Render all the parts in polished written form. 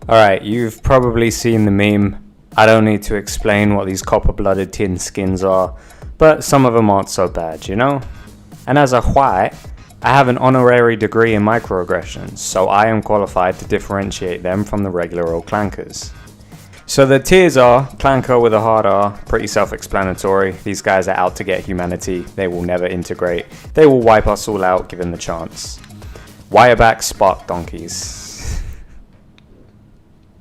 Alright, you've probably seen the meme. I don't need to explain what these copper-blooded tin skins are, but some of them aren't so bad, you know? And as a white, I have an honorary degree in microaggressions, so I am qualified to differentiate them from the regular old clankers. So the tiers are Clanker with a hard R, pretty self-explanatory. These guys are out to get humanity, they will never integrate, they will wipe us all out given the chance. Wireback spark donkeys.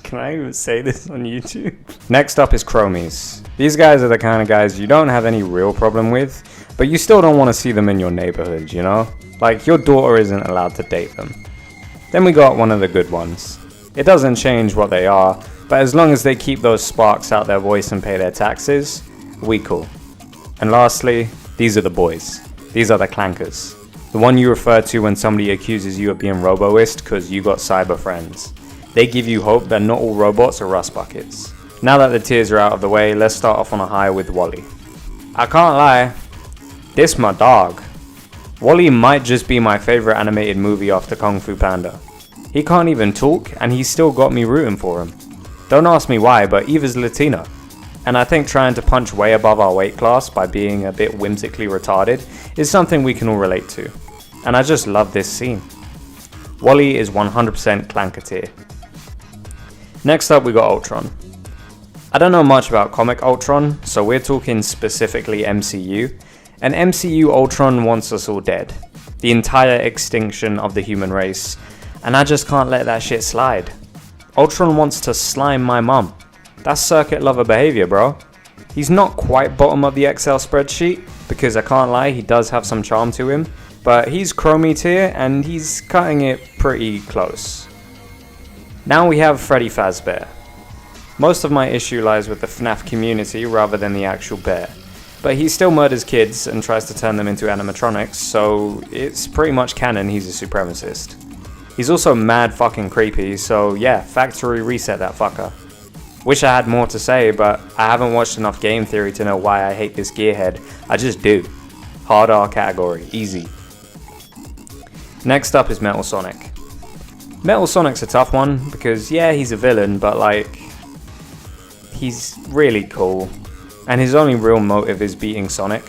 Can I even say this on YouTube? Next up is Chromies. These guys are the kind of guys you don't have any real problem with, but you still don't want to see them in your neighborhood, you know? Like, your daughter isn't allowed to date them. Then we got one of the good ones. It doesn't change what they are, but as long as they keep those sparks out their voice and pay their taxes, we cool. And lastly, these are the boys. These are the clankers. The one you refer to when somebody accuses you of being roboist because you got cyber friends. They give you hope that not all robots are rust buckets. Now that the tiers are out of the way, let's start off on a high with Wall.E. I can't lie, this my dog. Wall.E might just be my favorite animated movie after Kung Fu Panda. He can't even talk, and he's still got me rooting for him. Don't ask me why, but Eva's Latina. And I think trying to punch way above our weight class by being a bit whimsically retarded is something we can all relate to. And I just love this scene. Wall.E is 100% Clanker tier. Next up we got Ultron. I don't know much about comic Ultron, so we're talking specifically MCU, and MCU Ultron wants us all dead. The entire extinction of the human race, and I just can't let that shit slide. Ultron wants to slime my mum. That's circuit lover behavior, bro. He's not quite bottom of the Excel spreadsheet, because I can't lie, he does have some charm to him, but he's Chromie tier, and he's cutting it pretty close. Now we have Freddy Fazbear. Most of my issue lies with the FNAF community rather than the actual bear, but he still murders kids and tries to turn them into animatronics, so it's pretty much canon he's a supremacist. He's also mad fucking creepy, so yeah, factory reset that fucker. Wish I had more to say, but I haven't watched enough game theory to know why I hate this gearhead. I just do. Hard R category, easy. Next up is Metal Sonic. Metal Sonic's a tough one, because yeah, he's a villain, but like, he's really cool, and his only real motive is beating Sonic.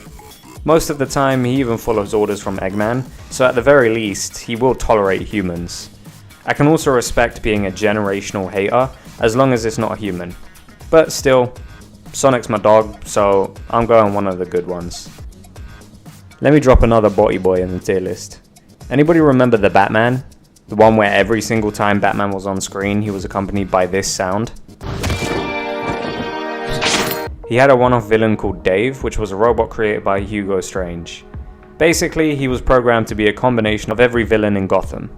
Most of the time, he even follows orders from Eggman, so at the very least, he will tolerate humans. I can also respect being a generational hater, as long as it's not a human. But still, Sonic's my dog, so I'm going one of the good ones. Let me drop another body boy in the tier list. Anybody remember the Batman? The one where every single time Batman was on screen, he was accompanied by this sound. He had a one-off villain called D.A.V.E, which was a robot created by Hugo Strange. Basically, he was programmed to be a combination of every villain in Gotham.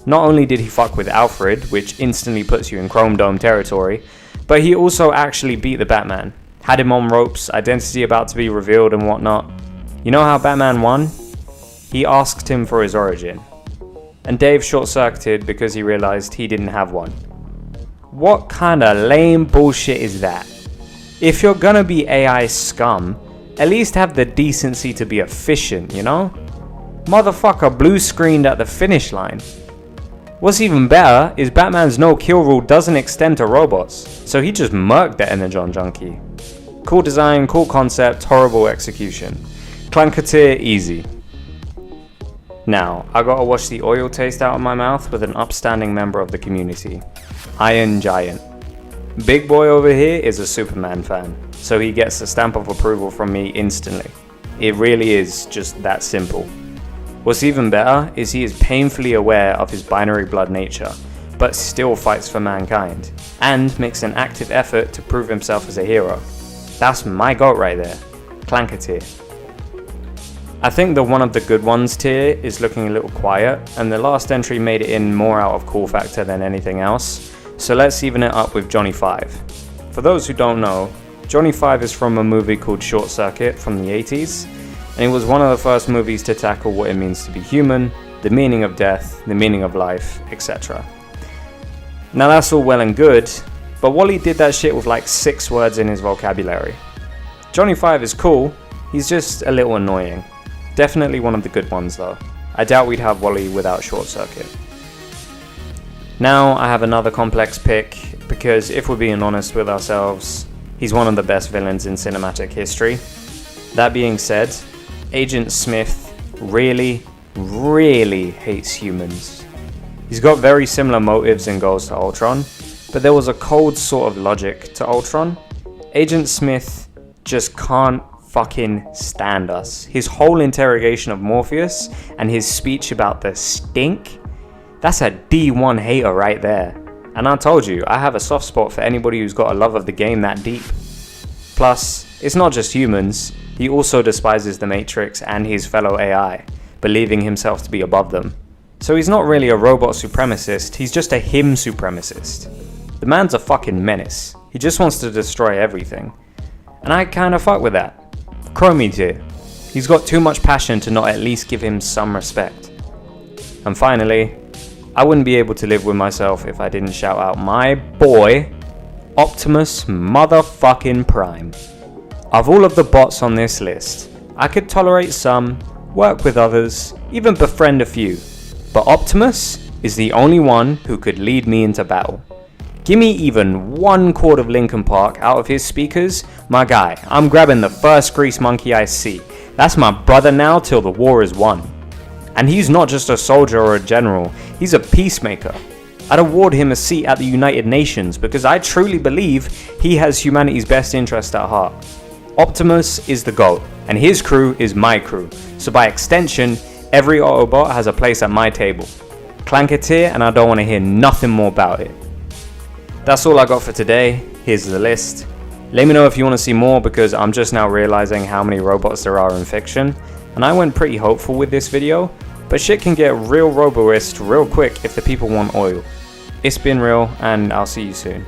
Not only did he fuck with Alfred, which instantly puts you in Chrome Dome territory, but he also actually beat the Batman. Had him on ropes, identity about to be revealed and whatnot. You know how Batman won? He asked him for his origin. And Dave short-circuited because he realized he didn't have one. What kind of lame bullshit is that? If you're gonna be AI scum, at least have the decency to be efficient, you know? Motherfucker blue screened at the finish line. What's even better is Batman's no-kill rule doesn't extend to robots, so he just murked the Energon junkie. Cool design, cool concept, horrible execution. Clanker tier, easy. Now, I gotta wash the oil taste out of my mouth with an upstanding member of the community. Iron Giant. Big boy over here is a Superman fan, so he gets a stamp of approval from me instantly. It really is just that simple. What's even better is he is painfully aware of his binary blood nature, but still fights for mankind, and makes an active effort to prove himself as a hero. That's my goat right there. Clanker tier. I think the one of the good ones tier is looking a little quiet, and the last entry made it in more out of cool factor than anything else, so let's even it up with Johnny 5. For those who don't know, Johnny 5 is from a movie called Short Circuit from the 80s, and it was one of the first movies to tackle what it means to be human, the meaning of death, the meaning of life, etc. Now that's all well and good, but Wall.E did that shit with like 6 words in his vocabulary. Johnny 5 is cool, he's just a little annoying. Definitely one of the good ones though. I doubt we'd have Wall.E without Short Circuit. Now I have another complex pick, because if we're being honest with ourselves, he's one of the best villains in cinematic history. That being said, Agent Smith really hates humans. He's got very similar motives and goals to Ultron, but there was a cold sort of logic to Ultron. Agent Smith just can't fucking stand us. His whole interrogation of Morpheus and his speech about the stink, that's a D1 hater right there. And I told you, I have a soft spot for anybody who's got a love of the game that deep. Plus, it's not just humans, he also despises the Matrix and his fellow AI, believing himself to be above them. So he's not really a robot supremacist, he's just a him supremacist. The man's a fucking menace. He just wants to destroy everything. And I kinda fuck with that. Chromie's here. He's got too much passion to not at least give him some respect. And finally, I wouldn't be able to live with myself if I didn't shout out my boy, Optimus motherfucking Prime. Of all of the bots on this list, I could tolerate some, work with others, even befriend a few. But Optimus is the only one who could lead me into battle. Give me even 1 quart of Linkin Park out of his speakers, my guy, I'm grabbing the first grease monkey I see. That's my brother now till the war is won. And he's not just a soldier or a general, he's a peacemaker. I'd award him a seat at the United Nations because I truly believe he has humanity's best interest at heart. Optimus is the GOAT, and his crew is my crew, so by extension, every Autobot has a place at my table. Clanker tier, and I don't want to hear nothing more about it. That's all I got for today. Here's the list. Let me know if you want to see more, because I'm just now realizing how many robots there are in fiction, and I went pretty hopeful with this video, but shit can get real roboist real quick if the people want oil. It's been real, and I'll see you soon.